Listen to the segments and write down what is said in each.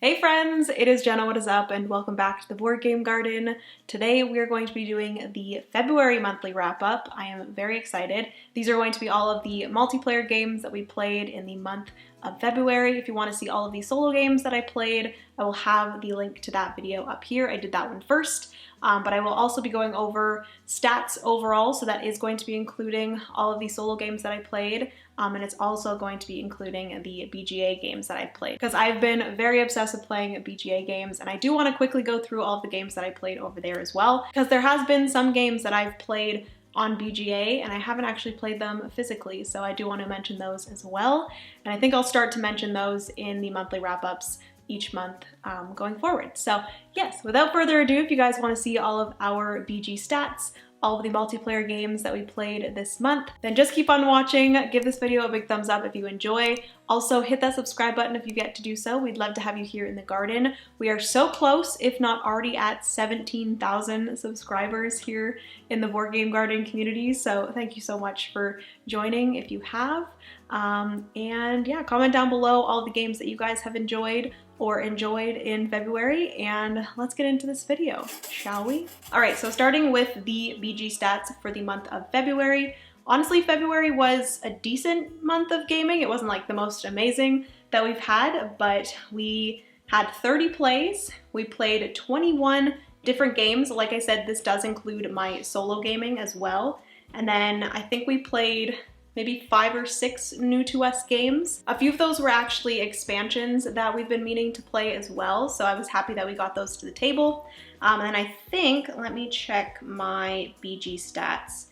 Hey friends, it is Jenna, what is up, and welcome back to the Board Game Garden. Today we are going to be doing the February monthly wrap-up. I am very excited. These are going to be all of the multiplayer games that we played in the month of February. If you want to see all of the solo games that I played, I will have the link to that video up here. I did that one first. But I will also be going over stats overall, so that is going to be including all of the solo games that I played, and it's also going to be including the BGA games that I played, because I've been very obsessed with playing BGA games, and I do want to quickly go through all of the games that I played over there as well, because there has been some games that I've played on BGA and I haven't actually played them physically, so I do want to mention those as well, and I think I'll start to mention those in the monthly wrap-ups each month going forward. So yes, without further ado, if you guys want to see all of our BG stats, all of the multiplayer games that we played this month, then just keep on watching. Give this video a big thumbs up if you enjoy. Also hit that subscribe button if you get to do so. We'd love to have you here in the garden. We are so close, if not already at 17,000 subscribers here in the Board Game Garden community. So thank you so much for joining if you have. And yeah, comment down below all the games that you guys have enjoyed in February, and let's get into this video, shall we? All right, so starting with the BG stats for the month of February. Honestly, February was a decent month of gaming. It wasn't like the most amazing that we've had, but we had 30 plays. We played 21 different games. Like I said, this does include my solo gaming as well. And then I think we played maybe 5 or 6 new to us games. A few of those were actually expansions that we've been meaning to play as well, so I was happy that we got those to the table. And then I think, let me check my BG stats.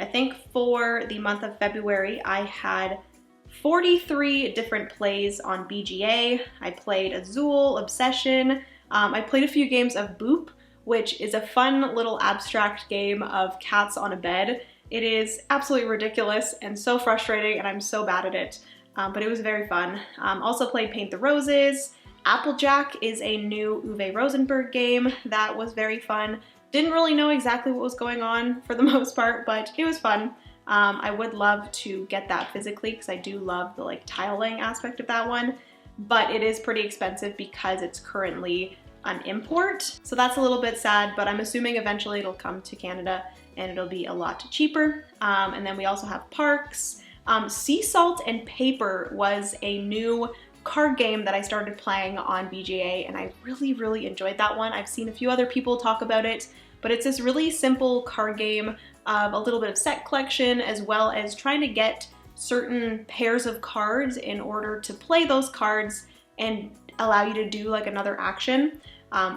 I think for the month of February, I had 43 different plays on BGA. I played Azul, Obsession. I played a few games of Boop, which is a fun little abstract game of cats on a bed. It is absolutely ridiculous and so frustrating, and I'm so bad at it, but it was very fun. Also played Paint the Roses. Applejack is a new Uwe Rosenberg game that was very fun. Didn't really know exactly what was going on for the most part, but it was fun. I would love to get that physically because I do love the tiling aspect of that one, but it is pretty expensive because it's currently an import. So that's a little bit sad, but I'm assuming eventually it'll come to Canada and it'll be a lot cheaper. And then we also have Parks. Sea Salt and Paper was a new card game that I started playing on BGA, and I really enjoyed that one. I've seen a few other people talk about it, but it's this really simple card game of a little bit of set collection, as well as trying to get certain pairs of cards in order to play those cards and allow you to do another action.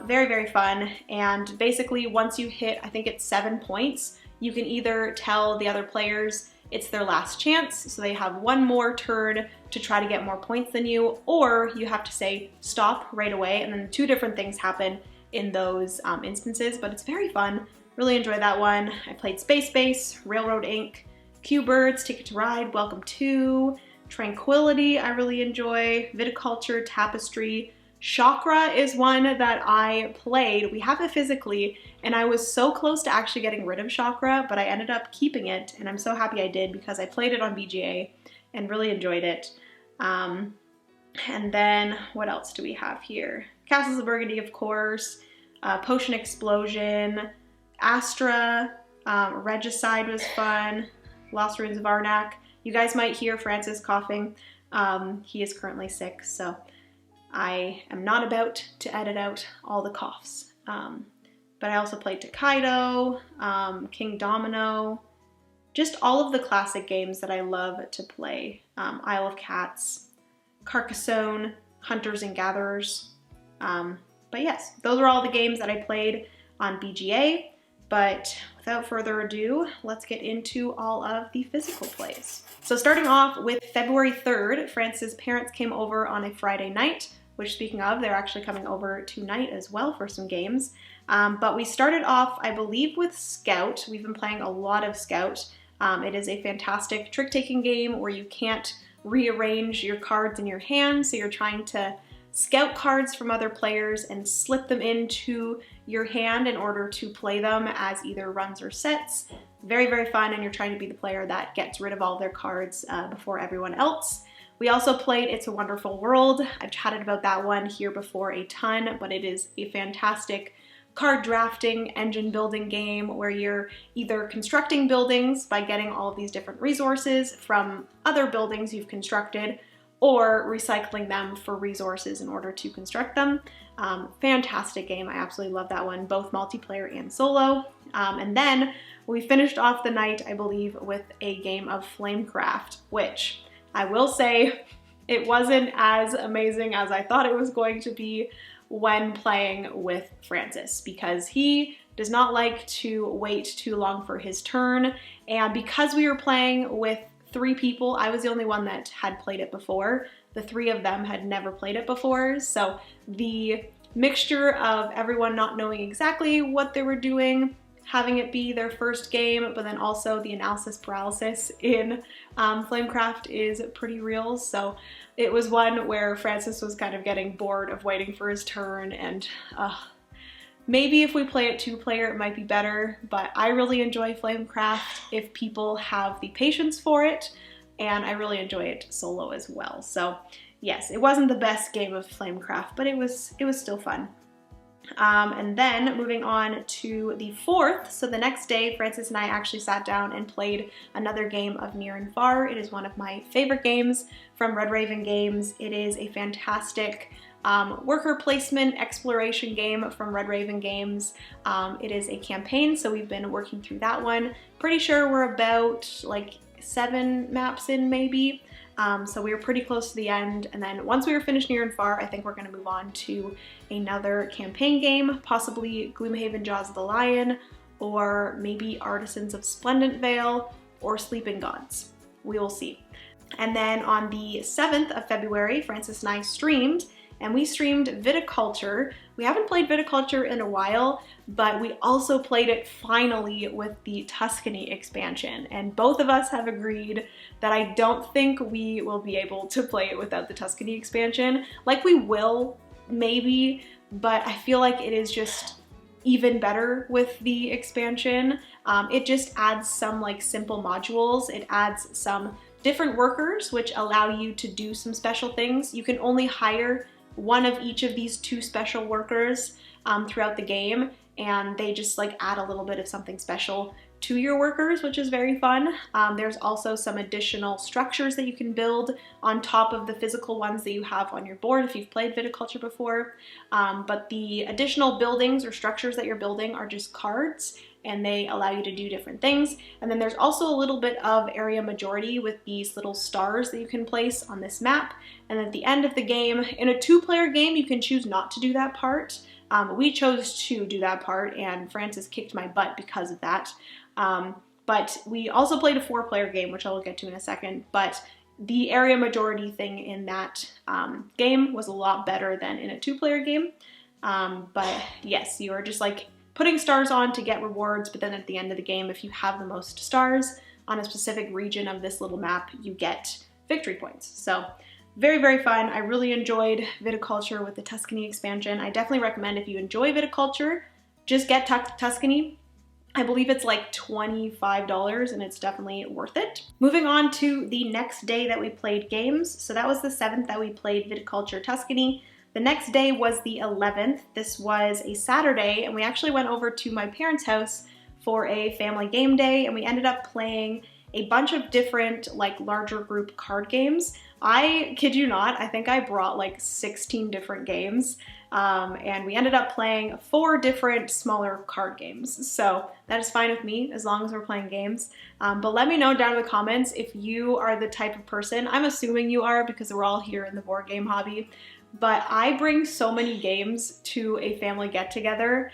Very fun, and basically once you hit, I think it's 7 points, you can either tell the other players it's their last chance, so they have one more turn to try to get more points than you, or you have to say stop right away, and then 2 different things happen in those instances, but it's very fun. Really enjoyed that one. I played Space Base, Railroad Inc., Q-Birds, Ticket to Ride, Welcome to, Tranquility I really enjoy, Viticulture, Tapestry. Chakra is one that I played. We have it physically, and I was so close to actually getting rid of Chakra, but I ended up keeping it, and I'm so happy I did because I played it on BGA and really enjoyed it. And then what else do we have here? Castles of Burgundy, of course, Potion Explosion, Astra, Regicide was fun, Lost Ruins of Arnak. You guys might hear Francis coughing. He is currently sick, so I am not about to edit out all the coughs. But I also played Tokaido, King Domino, just all of the classic games that I love to play. Isle of Cats, Carcassonne, Hunters and Gatherers. But yes, those are all the games that I played on BGA. But without further ado, let's get into all of the physical plays. So starting off with February 3rd, France's parents came over on a Friday night, which, speaking of, they're actually coming over tonight as well for some games. But we started off, I believe, with Scout. We've been playing a lot of Scout. It is a fantastic trick-taking game where you can't rearrange your cards in your hand, so you're trying to scout cards from other players and slip them into your hand in order to play them as either runs or sets. Very fun, and you're trying to be the player that gets rid of all their cards before everyone else. We also played It's a Wonderful World. I've chatted about that one here before a ton, but it is a fantastic card drafting, engine building game where you're either constructing buildings by getting all of these different resources from other buildings you've constructed, or recycling them for resources in order to construct them. Fantastic game. I absolutely love that one, both multiplayer and solo. And then we finished off the night, I believe, with a game of Flamecraft, which I will say it wasn't as amazing as I thought it was going to be when playing with Francis, because he does not like to wait too long for his turn. And because we were playing with 3 people, I was the only one that had played it before. The 3 of them had never played it before. So the mixture of everyone not knowing exactly what they were doing, having it be their first game, but then also the analysis paralysis in Flamecraft is pretty real. So it was one where Francis was kind of getting bored of waiting for his turn, and maybe if we play it 2-player it might be better, but I really enjoy Flamecraft if people have the patience for it, and I really enjoy it solo as well. So yes, it wasn't the best game of Flamecraft, but it was still fun. And then moving on to the 4th, so the next day, Francis and I actually sat down and played another game of Near and Far. It is one of my favorite games from Red Raven Games. It is a fantastic worker placement exploration game from Red Raven Games. It is a campaign, so we've been working through that one. Pretty sure we're about like 7 maps in maybe. So we were pretty close to the end, and then once we were finished Near and Far, I think we're going to move on to another campaign game, possibly Gloomhaven Jaws of the Lion, or maybe Artisans of Splendent Vale, or Sleeping Gods. We will see. And then on the 7th of February, Francis and I streamed, and we streamed Viticulture. We haven't played Viticulture in a while, but we also played it finally with the Tuscany expansion, and both of us have agreed that I don't think we will be able to play it without the Tuscany expansion. Like, we will, maybe, but I feel like it is just even better with the expansion. It just adds some like simple modules. It adds some different workers which allow you to do some special things. You can only hire one of each of these 2 special workers throughout the game, and they just like add a little bit of something special to your workers, which is very fun. There's also some additional structures that you can build on top of the physical ones that you have on your board if you've played Viticulture before. But the additional buildings or structures that you're building are just cards, and they allow you to do different things. And then there's also a little bit of area majority with these little stars that you can place on this map. And at the end of the game, in a 2-player game, you can choose not to do that part. We chose to do that part, and Francis kicked my butt because of that. But we also played a 4-player game, which I will get to in a second, but the area majority thing in that game was a lot better than in a 2-player game. But yes, you are just like putting stars on to get rewards, but then at the end of the game, if you have the most stars on a specific region of this little map, you get victory points. So very, very fun. I really enjoyed Viticulture with the Tuscany expansion. I definitely recommend, if you enjoy Viticulture, just get Tuscany. I believe it's like $25, and it's definitely worth it. Moving on to the next day that we played games. So that was the 7th that we played Viticulture Tuscany. The next day was the 11th. This was a Saturday, and we actually went over to my parents' house for a family game day, and we ended up playing a bunch of different like larger group card games. I kid you not, I think I brought like 16 different games, and we ended up playing 4 different smaller card games. So that is fine with me as long as we're playing games. But let me know down in the comments if you are the type of person, I'm assuming you are because we're all here in the board game hobby, but I bring so many games to a family get-together,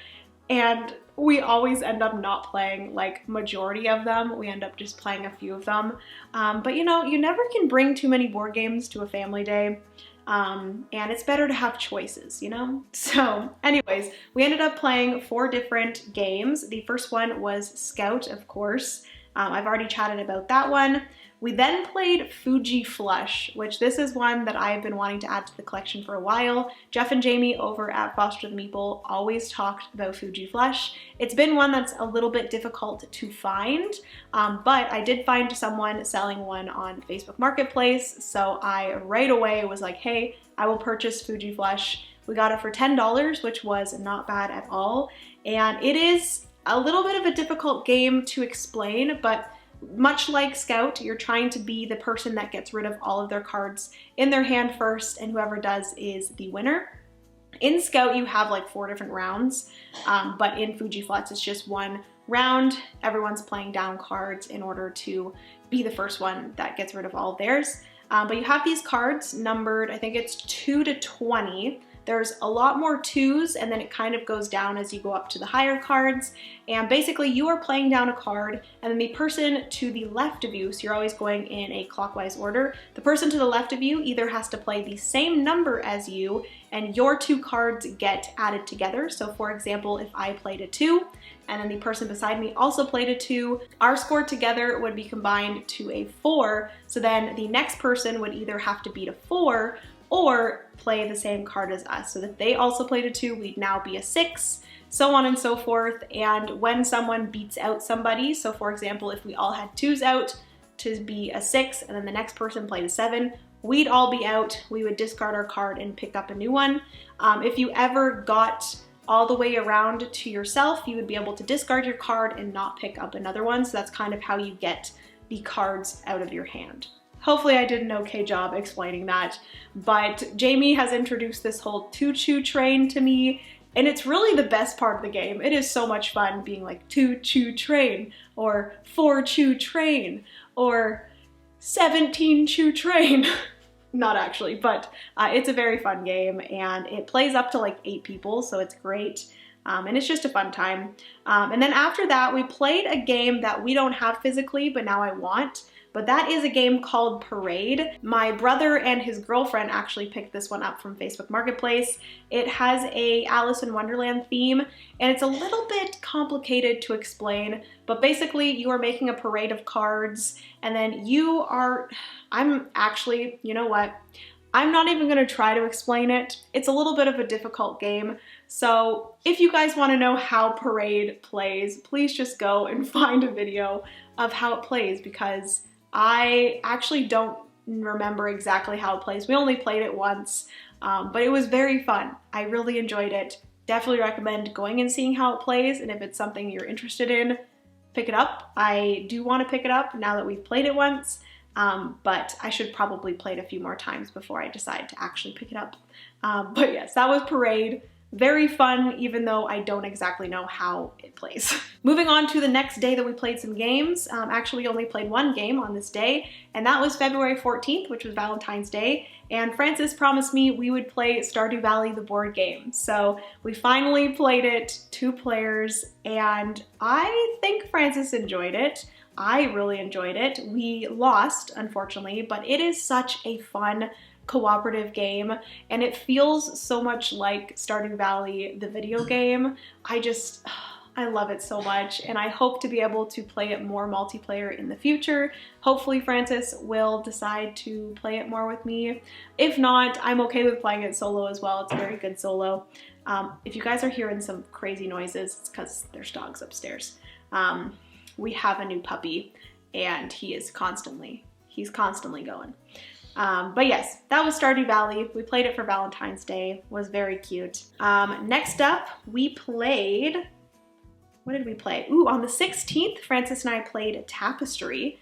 and we always end up not playing like majority of them. We end up just playing a few of them. But you know, you never can bring too many board games to a family day. And it's better to have choices, you know? So anyways, we ended up playing 4 different games. The first one was Scout, of course. I've already chatted about that one. We then played Fuji Flush, which this is one that I've been wanting to add to the collection for a while. Jeff and Jamie over at Foster the Meeple always talked about Fuji Flush. It's been one that's a little bit difficult to find, but I did find someone selling one on Facebook Marketplace, so I right away was like, hey, I will purchase Fuji Flush. We got it for $10, which was not bad at all, and it is a little bit of a difficult game to explain, but much like Scout, you're trying to be the person that gets rid of all of their cards in their hand first, and whoever does is the winner. In Scout, you have like 4 different rounds, but in Fuji Flush, it's just one round. Everyone's playing down cards in order to be the first one that gets rid of all of theirs. But you have these cards numbered, I think it's 2 to 20. There's a lot more 2s, and then it kind of goes down as you go up to the higher cards. And basically you are playing down a card, and then the person to the left of you, so you're always going in a clockwise order, the person to the left of you either has to play the same number as you, and your 2 cards get added together. So for example, if I played a 2, and then the person beside me also played a 2, our score together would be combined to a 4, so then the next person would either have to beat a 4, or play the same card as us. So that they also played a 2, we'd now be a 6, so on and so forth. And when someone beats out somebody, so for example, if we all had 2s out to be a 6, and then the next person played a 7, we'd all be out. We would discard our card and pick up a new one. If you ever got all the way around to yourself, you would be able to discard your card and not pick up another one. So that's kind of how you get the cards out of your hand. Hopefully I did an okay job explaining that, but Jamie has introduced this whole 2-chew train to me, and it's really the best part of the game. It is so much fun being like 2-chew train, or 4-chew train, or 17-chew train. Not actually, but it's a very fun game, and it plays up to like 8 people, so it's great. And it's just a fun time. And then after that, we played a game that we don't have physically, but now I want. But that is a game called Parade. My brother and his girlfriend actually picked this one up from Facebook Marketplace. It has a Alice in Wonderland theme, and it's a little bit complicated to explain, but basically you are making a parade of cards, and then I'm actually, you know what? I'm not even gonna try to explain it. It's a little bit of a difficult game. So if you guys wanna know how Parade plays, please just go and find a video of how it plays, because I actually don't remember exactly how it plays. We only played it once, but it was very fun. I really enjoyed it. Definitely recommend going and seeing how it plays, and if it's something you're interested in, pick it up. I do want to pick it up now that we've played it once, but I should probably play it a few more times before I decide to actually pick it up. But yes, that was Parade. Very fun, even though I don't exactly know how it plays. Moving on to the next day that we played some games. Actually, we only played one game on this day, and that was February 14th, which was Valentine's Day. And Francis promised me we would play Stardew Valley, the board game. So we finally played it, 2 players, and I think Francis enjoyed it. I really enjoyed it. We lost, unfortunately, but it is such a fun cooperative game, and it feels so much like Stardew Valley, the video game. I love it so much, and I hope to be able to play it more multiplayer in the future. Hopefully Francis will decide to play it more with me. If not, I'm okay with playing it solo as well. It's a very good solo. If you guys are hearing some crazy noises, it's because there's dogs upstairs. We have a new puppy, and he's constantly going. But yes, that was Stardew Valley. We played it for Valentine's Day. It was very cute. Next up, we played, what did we play? Ooh, on the 16th, Francis and I played Tapestry.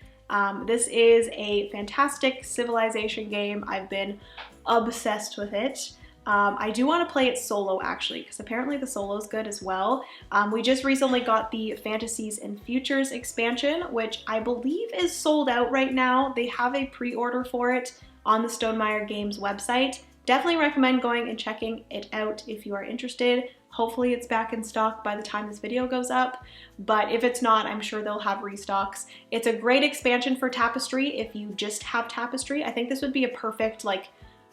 This is a fantastic civilization game. I've been obsessed with it. I do want to play it solo actually, because apparently the solo is good as well. We just recently got the Fantasies and Futures expansion, which I believe is sold out right now. They have a pre-order for it on the Stonemaier Games website. Definitely recommend going and checking it out if you are interested. Hopefully it's back in stock by the time this video goes up, but if it's not, I'm sure they'll have restocks. It's a great expansion for Tapestry if you just have Tapestry. I think this would be a perfect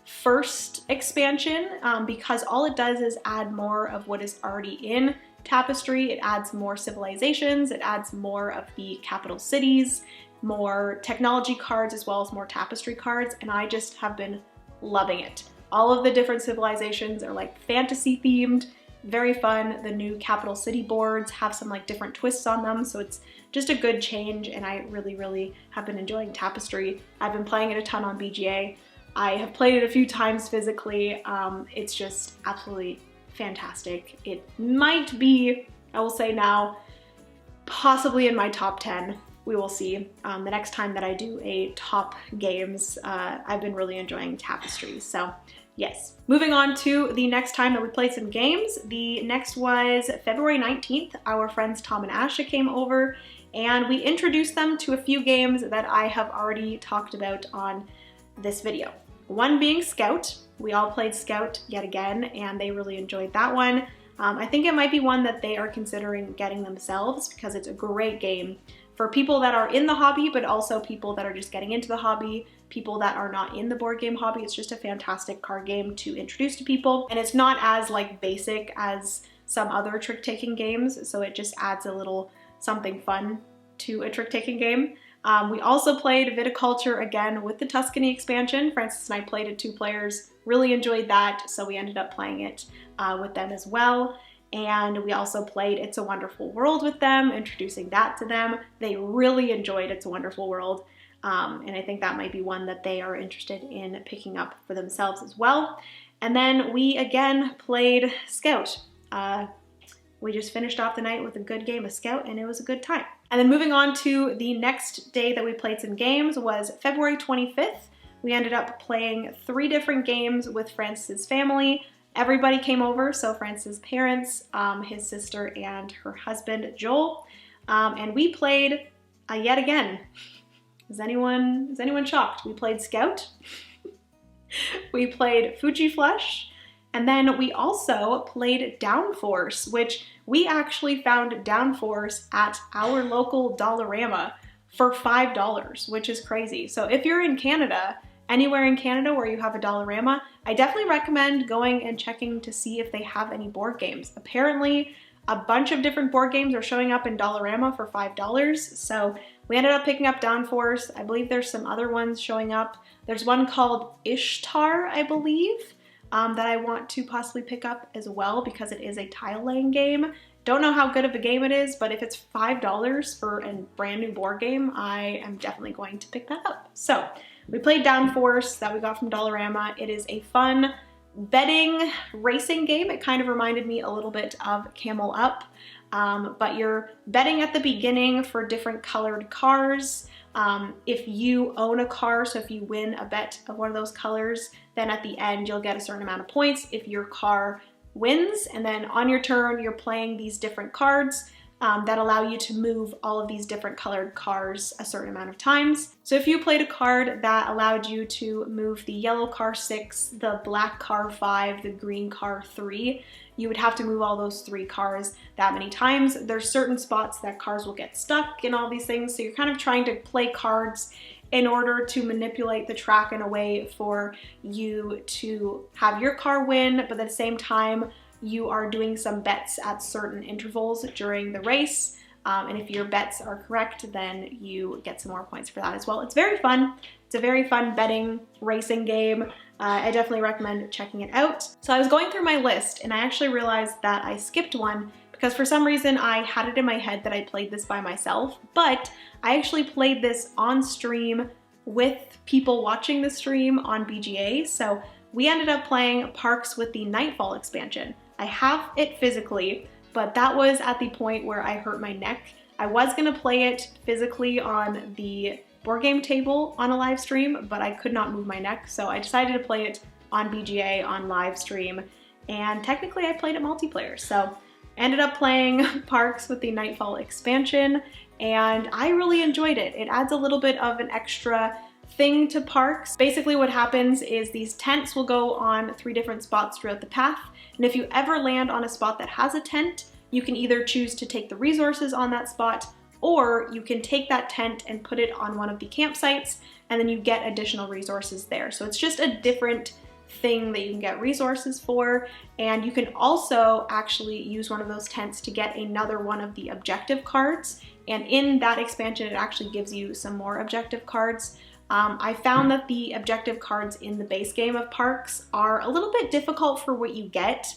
first expansion because all it does is add more of what is already in Tapestry. It adds more civilizations, it adds more of the capital cities, more technology cards as well as more tapestry cards, and I just have been loving it. All of the different civilizations are like fantasy themed, very fun. The new capital city boards have some like different twists on them, so it's just a good change, and I really have been enjoying tapestry. I've been playing it a ton on BGA. I have played it a few times physically. It's just absolutely fantastic. It might be, I will say now, possibly in my top 10. We will see the next time that I do a top games. I've been really enjoying tapestry, so yes. Moving on to the next time that we played some games. The next was February 19th. Our friends Tom and Asha came over and we introduced them to a few games that I have already talked about on this video. One being Scout. We all played Scout yet again and they really enjoyed that one. I think it might be one that they are considering getting themselves because it's a great game for people that are in the hobby, but also people that are just getting into the hobby, people that are not in the board game hobby. It's just a fantastic card game to introduce to people. And it's not as like basic as some other trick-taking games, so it just adds a little something fun to a trick-taking game. We also played Viticulture again with the Tuscany expansion. Francis and I played it 2 players, really enjoyed that, so we ended up playing it with them as well. And we also played It's a Wonderful World with them, introducing that to them. They really enjoyed It's a Wonderful World, and I think that might be one that they are interested in picking up for themselves as well. And then we again played Scout. We just finished off the night with a good game of Scout and it was a good time. And then moving on to the next day that we played some games was February 25th. We ended up playing 3 different games with Francis's family. Everybody came over, so Francis' parents, his sister, and her husband, Joel. And we played yet again. Is anyone shocked? We played Scout. We played Fuji Flush. And then we also played Downforce, which we actually found Downforce at our local Dollarama for $5, which is crazy. So if you're in Canada, anywhere in Canada where you have a Dollarama, I definitely recommend going and checking to see if they have any board games. Apparently, a bunch of different board games are showing up in Dollarama for $5, so we ended up picking up Downforce. I believe there's some other ones showing up. There's one called Ishtar, I believe, that I want to possibly pick up as well because it is a tile laying game. Don't know how good of a game it is, but if it's $5 for a brand new board game, I am definitely going to pick that up. So we played Downforce that we got from Dollarama. It is a fun betting racing game. It kind of reminded me a little bit of Camel Up, but you're betting at the beginning for different colored cars. If you own a car, so if you win a bet of one of those colors, then at the end you'll get a certain amount of points if your car wins, and then on your turn you're playing these different cards that allow you to move all of these different colored cars a certain amount of times. So if you played a card that allowed you to move the yellow car 6, the black car 5, the green car 3, you would have to move all those 3 cars that many times. There's certain spots that cars will get stuck and all these things, so you're kind of trying to play cards in order to manipulate the track in a way for you to have your car win, but at the same time, you are doing some bets at certain intervals during the race. And if your bets are correct, then you get some more points for that as well. It's very fun. It's a very fun betting racing game. I definitely recommend checking it out. So I was going through my list and I actually realized that I skipped one because for some reason I had it in my head that I played this by myself, but I actually played this on stream with people watching the stream on BGA. So we ended up playing Parks with the Nightfall expansion. I have it physically, but that was at the point where I hurt my neck. I was gonna play it physically on the board game table on a live stream, but I could not move my neck, so I decided to play it on BGA on live stream, and technically I played it multiplayer. So ended up playing Parks with the Nightfall expansion, and I really enjoyed it. It adds a little bit of an extra thing to Parks. Basically what happens is these tents will go on 3 different spots throughout the path, and if you ever land on a spot that has a tent, you can either choose to take the resources on that spot, or you can take that tent and put it on one of the campsites, and then you get additional resources there. So it's just a different thing that you can get resources for, and you can also actually use one of those tents to get another one of the objective cards And in that expansion, it actually gives you some more objective cards. I found that the objective cards in the base game of Parks are a little bit difficult for what you get.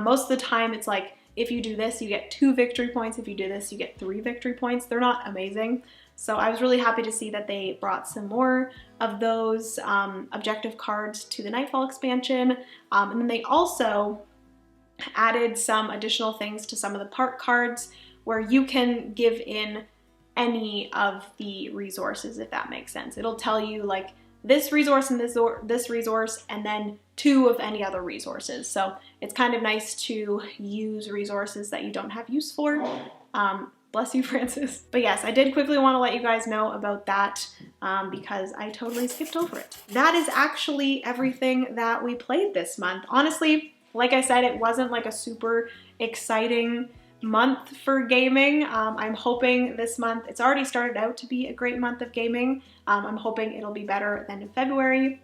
Most of the time it's like, if you do this, you get 2 victory points. If you do this, you get 3 victory points. They're not amazing. So I was really happy to see that they brought some more of those objective cards to the Nightfall expansion. And then they also added some additional things to some of the park cards where you can give in any of the resources, if that makes sense. It'll tell you like this resource and this resource, and then 2 of any other resources. So it's kind of nice to use resources that you don't have use for. Bless you, Francis. But yes, I did quickly want to let you guys know about that because I totally skipped over it. That is actually everything that we played this month. Honestly, like I said, it wasn't like a super exciting month for gaming. I'm hoping this month, it's already started out to be a great month of gaming. I'm hoping it'll be better than in February.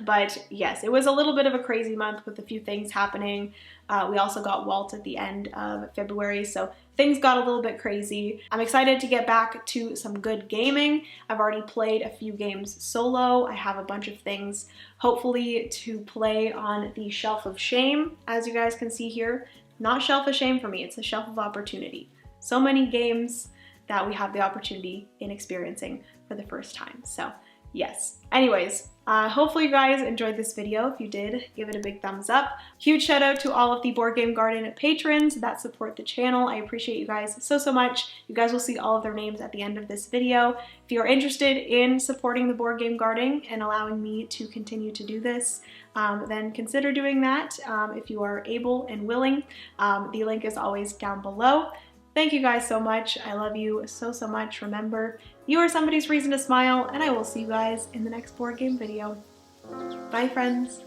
But yes, it was a little bit of a crazy month with a few things happening. We also got Walt at the end of February, so things got a little bit crazy. I'm excited to get back to some good gaming. I've already played a few games solo. I have a bunch of things hopefully to play on the Shelf of Shame, as you guys can see here. Not Shelf of Shame for me, it's a Shelf of Opportunity. So many games that we have the opportunity in experiencing for the first time. So yes. Anyways, hopefully you guys enjoyed this video. If you did, give it a big thumbs up. Huge shout out to all of the Board Game Garden patrons that support the channel. I appreciate you guys so much. You guys will see all of their names at the end of this video. If you're interested in supporting the Board Game Garden and allowing me to continue to do this, then consider doing that if you are able and willing. The link is always down below. Thank you guys so much. I love you so much. Remember, you are somebody's reason to smile, and I will see you guys in the next board game video. Bye, friends.